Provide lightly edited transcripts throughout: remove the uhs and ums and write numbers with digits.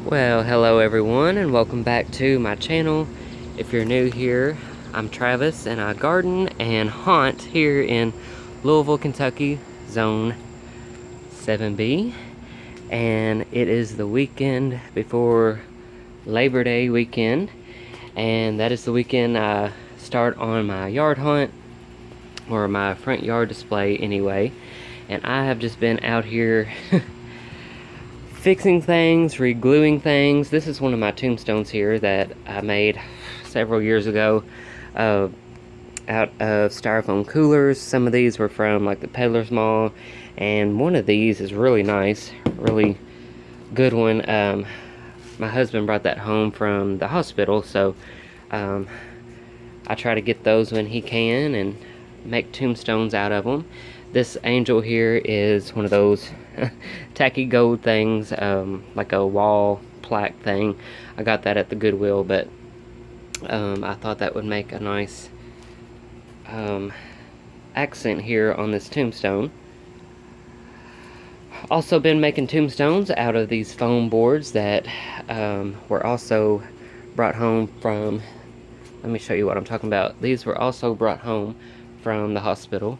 Well, hello everyone and welcome back to my channel. If you're new here, I'm Travis and I garden and haunt here in Louisville, Kentucky, Zone 7B. And it is the weekend before Labor Day weekend. And that is the weekend I start on my yard hunt, or my front yard display anyway. And I have just been out here fixing things, re-gluing things. This is one of my tombstones here that I made several years ago out of styrofoam coolers. Some of these were from like the Peddler's Mall, and one of these is really nice, really good one. My husband brought that home from the hospital, so I try to get those when he can and make tombstones out of them. This angel here is one of those tacky gold things, like a wall plaque thing. I got that at the Goodwill, but I thought that would make a nice accent here on this tombstone. Also been making tombstones out of these foam boards that were also brought home from, let me show you what I'm talking about. These were also brought home from the hospital.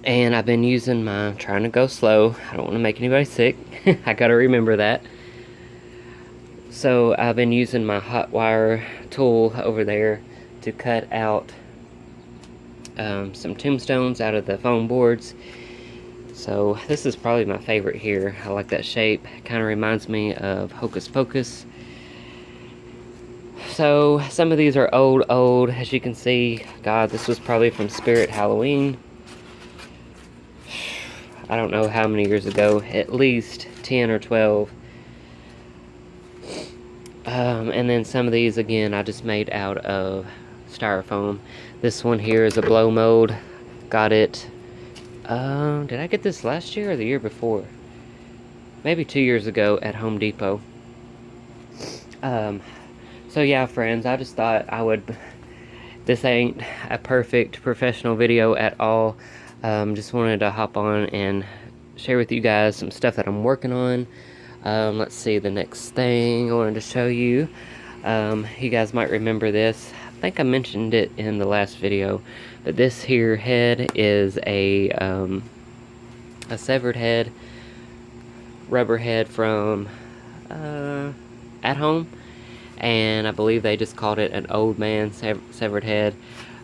And I've been using my, trying to go slow. I don't want to make anybody sick. I gotta remember that. So I've been using my hot wire tool over there to cut out some tombstones out of the foam boards. So this is probably my favorite here. I like that shape. It kind of reminds me of Hocus Pocus. So some of these are old, as you can see. God, this was probably from Spirit Halloween. I don't know how many years ago, at least 10 or 12. And then some of these, again, I just made out of styrofoam. This one here is a blow mold. Got it, did I get this last year or the year before? Maybe 2 years ago at Home Depot. So yeah, friends, I just thought I would, this ain't a perfect professional video at all. Just wanted to hop on and share with you guys some stuff that I'm working on. Let's see, the next thing I wanted to show you. You guys might remember this. I think I mentioned it in the last video, but this here head is a severed head, rubber head from At Home, and I believe they just called it an old man severed head.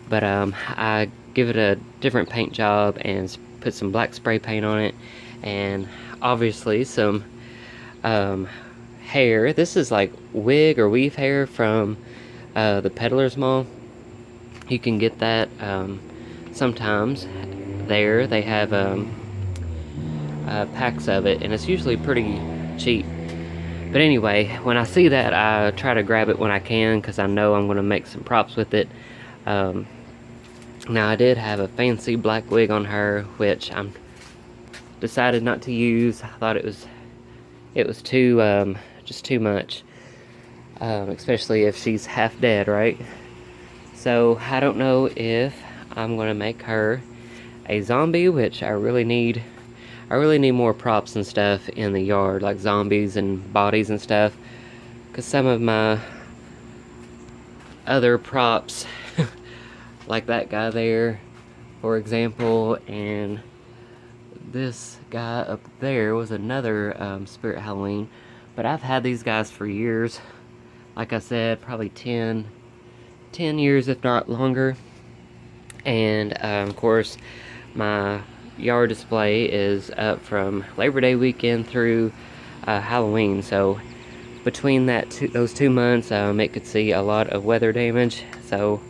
But I give it a different paint job and put some black spray paint on it, and obviously some hair. This is like wig or weave hair from the Peddler's Mall. You can get that sometimes there. They have packs of it, and it's usually pretty cheap. But anyway, when I see that, I try to grab it when I can, because I know I'm going to make some props with it. Now I did have a fancy black wig on her, which I'm decided not to use. I thought it was too just too much, especially if she's half dead, right? So I don't know if I'm gonna make her a zombie, which I really need more props and stuff in the yard, like zombies and bodies and stuff, because some of my other props like that guy there, for example, and this guy up there was another Spirit Halloween. But I've had these guys for years. Like I said, probably 10 years, if not longer. And of course, my yard display is up from Labor Day weekend through Halloween. So between those 2 months, it could see a lot of weather damage. So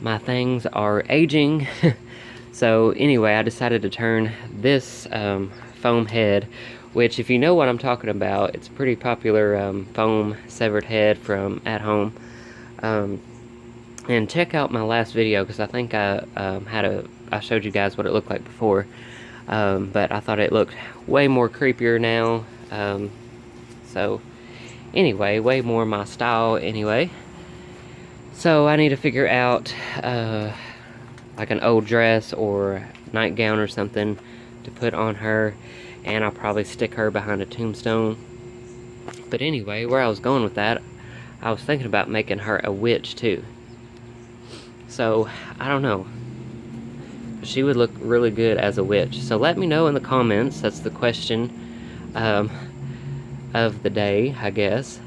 my things are aging. So anyway, I decided to turn this foam head, which, if you know what I'm talking about, it's a pretty popular foam severed head from At Home. And check out my last video, because I think I showed you guys what it looked like before. But I thought it looked way more creepier now. So anyway, way more my style anyway. So I need to figure out like an old dress or nightgown or something to put on her, and I'll probably stick her behind a tombstone. But anyway, where I was going with that, I was thinking about making her a witch too. So, I don't know. She would look really good as a witch. So let me know in the comments. That's the question of the day, I guess.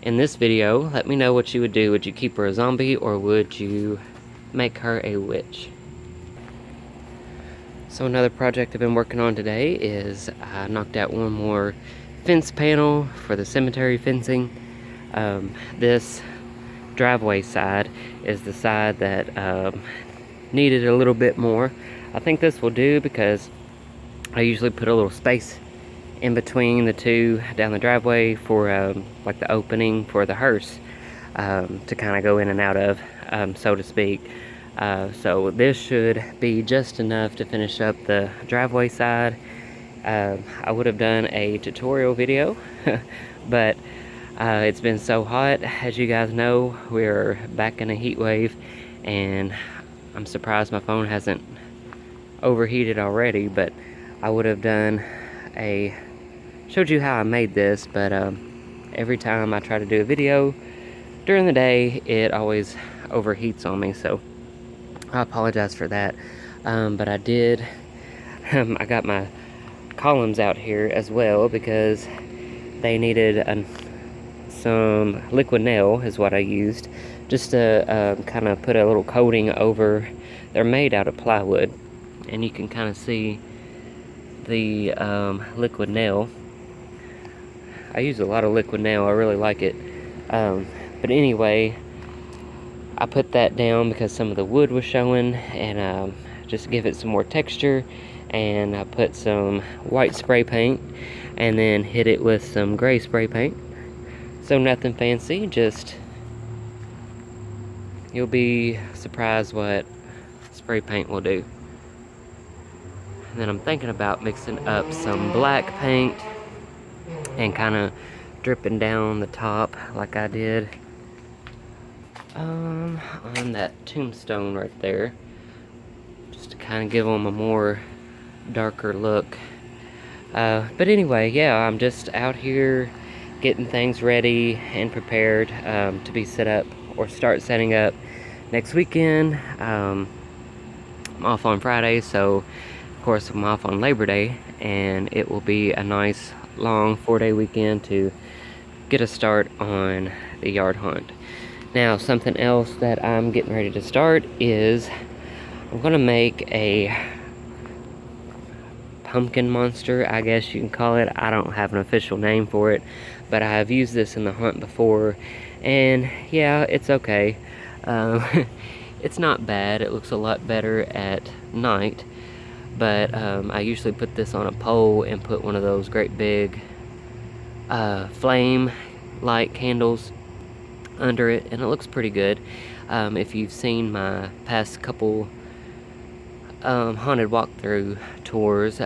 In this video, let me know what you would do. Would you keep her a zombie, or would you make her a witch? So another project I've been working on today is I knocked out one more fence panel for the cemetery fencing. This driveway side is the side that needed a little bit more. I think this will do because I usually put a little space in between the two down the driveway for like the opening for the hearse to kind of go in and out of, so to speak. So this should be just enough to finish up the driveway side. I would have done a tutorial video, but it's been so hot. As you guys know, we're back in a heat wave, and I'm surprised my phone hasn't overheated already, but I would have showed you how I made this, but every time I try to do a video during the day, it always overheats on me, so I apologize for that. But I did, I got my columns out here as well because they needed some liquid nail is what I used, just to kind of put a little coating over. They're made out of plywood, and you can kind of see the liquid nail. I use a lot of liquid nail, I really like it. But anyway, I put that down because some of the wood was showing, and just to give it some more texture. And I put some white spray paint and then hit it with some gray spray paint. So nothing fancy, just you'll be surprised what spray paint will do. And then I'm thinking about mixing up some black paint and kind of dripping down the top like I did on that tombstone right there, just to kind of give them a more darker look. But anyway, yeah, I'm just out here getting things ready and prepared to be set up or start setting up next weekend. I'm off on Friday, so of course I'm off on Labor Day, and it will be a nice long 4-day weekend to get a start on the yard hunt. Now, something else that I'm getting ready to start is I'm gonna make a pumpkin monster, I guess you can call it. I don't have an official name for it, but I have used this in the hunt before, and yeah, it's okay. It's not bad. It looks a lot better at night, but I usually put this on a pole and put one of those great big flame light candles under it, and it looks pretty good. If you've seen my past couple haunted walkthrough tours,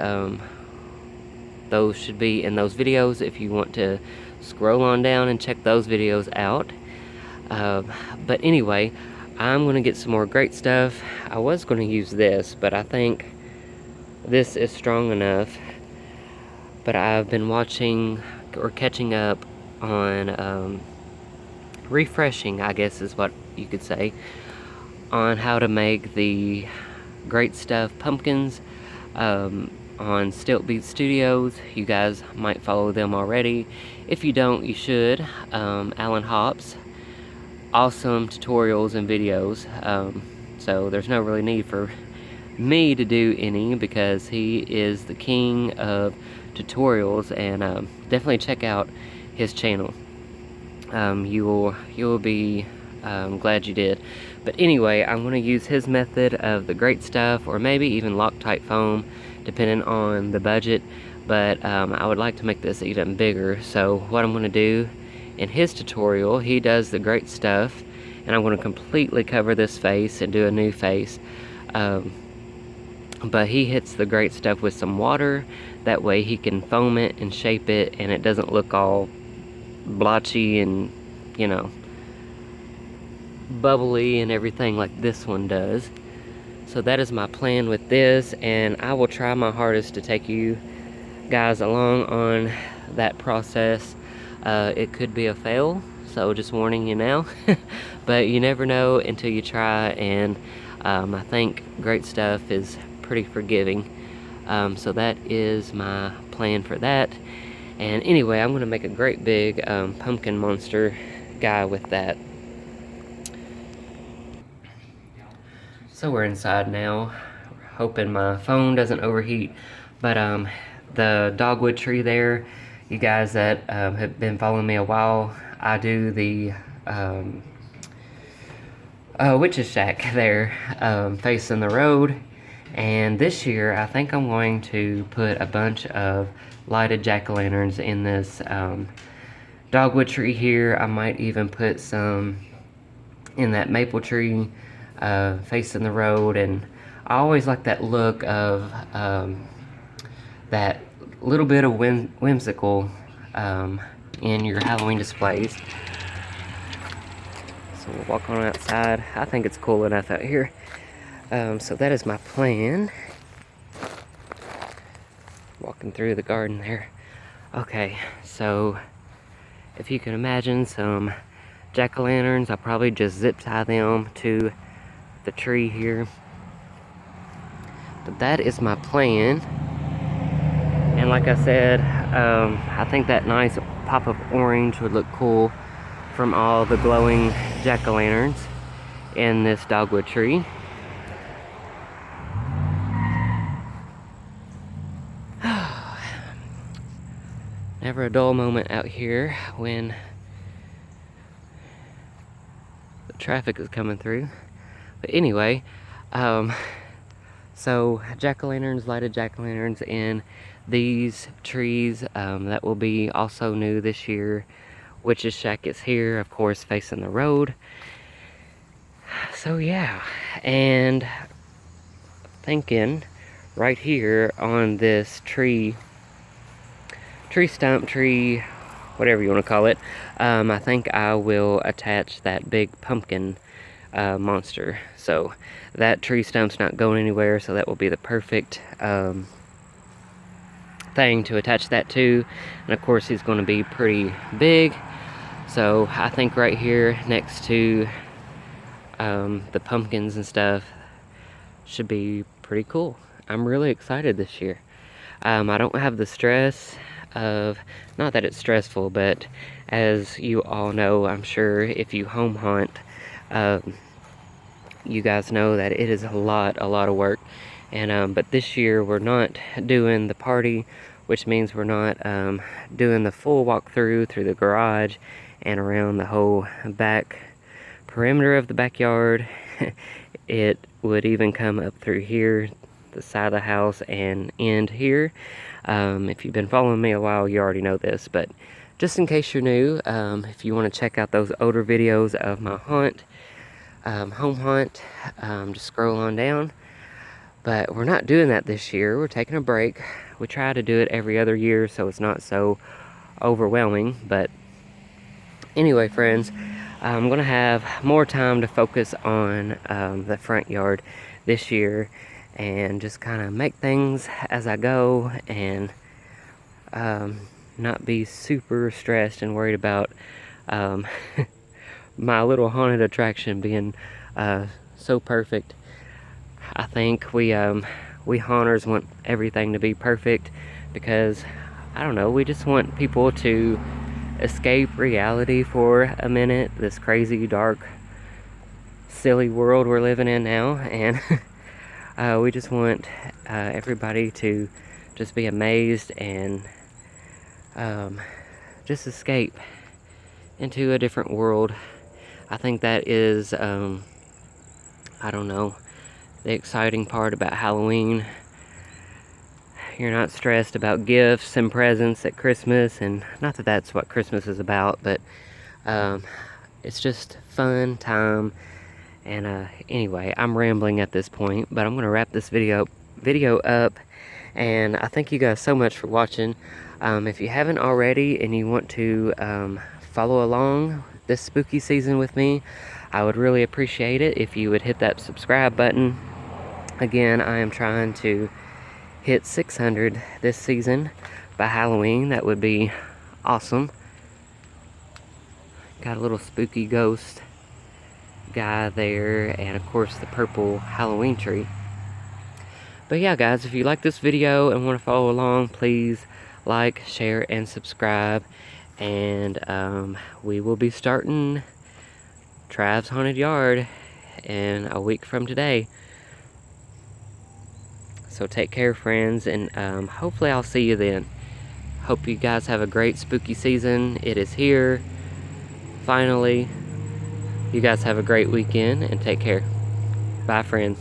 those should be in those videos if you want to scroll on down and check those videos out. But anyway, I'm going to get some more great stuff. I was going to use this, but I think this is strong enough. But I've been watching or catching up on refreshing, I guess is what you could say, on how to make the great stuff pumpkins on Stilt Beat Studios. You guys might follow them already. If you don't, you should. Alan Hops, awesome tutorials and videos, so there's no really need for me to do any because he is the king of tutorials, and definitely check out his channel. You will be glad you did. But anyway, I'm going to use his method of the great stuff, or maybe even Loctite foam, depending on the budget. But I would like to make this even bigger. So what I'm going to do in his tutorial, he does the great stuff, and I'm going to completely cover this face and do a new face. But he hits the great stuff with some water. That way he can foam it and shape it, and it doesn't look all blotchy and, you know, bubbly and everything like this one does. So that is my plan with this, and I will try my hardest to take you guys along on that process. It could be a fail, so just warning you now. But you never know until you try, and I think great stuff is pretty forgiving. So that is my plan for that. And anyway, I'm going to make a great big pumpkin monster guy with that. So we're inside now, hoping my phone doesn't overheat. But the dogwood tree there, you guys that have been following me a while, I do the witch's shack there, facing the road. And this year, I think I'm going to put a bunch of lighted jack-o'-lanterns in this dogwood tree here. I might even put some in that maple tree facing the road. And I always like that look of that little bit of whimsical in your Halloween displays. So we'll walk on outside. I think it's cool enough out here. So that is my plan. Walking through the garden there. Okay, so if you can imagine some jack-o'-lanterns, I'll probably just zip tie them to the tree here. But that is my plan. And like I said, I think that nice pop of orange would look cool from all the glowing jack-o'-lanterns in this dogwood tree. Never a dull moment out here when the traffic is coming through. But anyway, so jack-o'-lanterns, lighted jack-o'-lanterns in these trees. That will be also new this year. Witch's shack is here, of course, facing the road. So yeah, and thinking right here on this tree stump, whatever you want to call it, I think I will attach that big pumpkin monster. So that tree stump's not going anywhere, so that will be the perfect thing to attach that to. And of course he's going to be pretty big, so I think right here next to the pumpkins and stuff should be pretty cool. I'm really excited this year. I don't have the stress of, not that it's stressful, but as you all know, I'm sure if you home hunt, you guys know that it is a lot of work. And but this year we're not doing the party, which means we're not doing the full walkthrough through the garage and around the whole back perimeter of the backyard. It would even come up through here, the side of the house, and end here. If you've been following me a while, you already know this, but just in case you're new, if you want to check out those older videos of my hunt, home hunt, just scroll on down. But we're not doing that this year. We're taking a break. We try to do it every other year so it's not so overwhelming. But anyway, friends, I'm going to have more time to focus on the front yard this year and just kind of make things as I go, and not be super stressed and worried about my little haunted attraction being so perfect. I think we haunters want everything to be perfect because, I don't know, we just want people to escape reality for a minute, this crazy, dark, silly world we're living in now. And we just want everybody to just be amazed and just escape into a different world. I think that is, I don't know, the exciting part about Halloween. You're not stressed about gifts and presents at Christmas, and not that that's what Christmas is about, but it's just fun time. And anyway, I'm rambling at this point, but I'm going to wrap this video up, and I thank you guys so much for watching. If you haven't already and you want to follow along this spooky season with me, I would really appreciate it if you would hit that subscribe button. Again, I am trying to hit 600 this season by Halloween. That would be awesome. got a little spooky ghost guy there, and of course the purple Halloween tree. But yeah, guys, if you like this video and want to follow along, please like, share, and subscribe. And we will be starting Trav's Haunted Yard in a week from today. So take care, friends, and hopefully I'll see you then. Hope you guys have a great spooky season. It is here, finally. You guys have a great weekend, and take care. Bye, friends.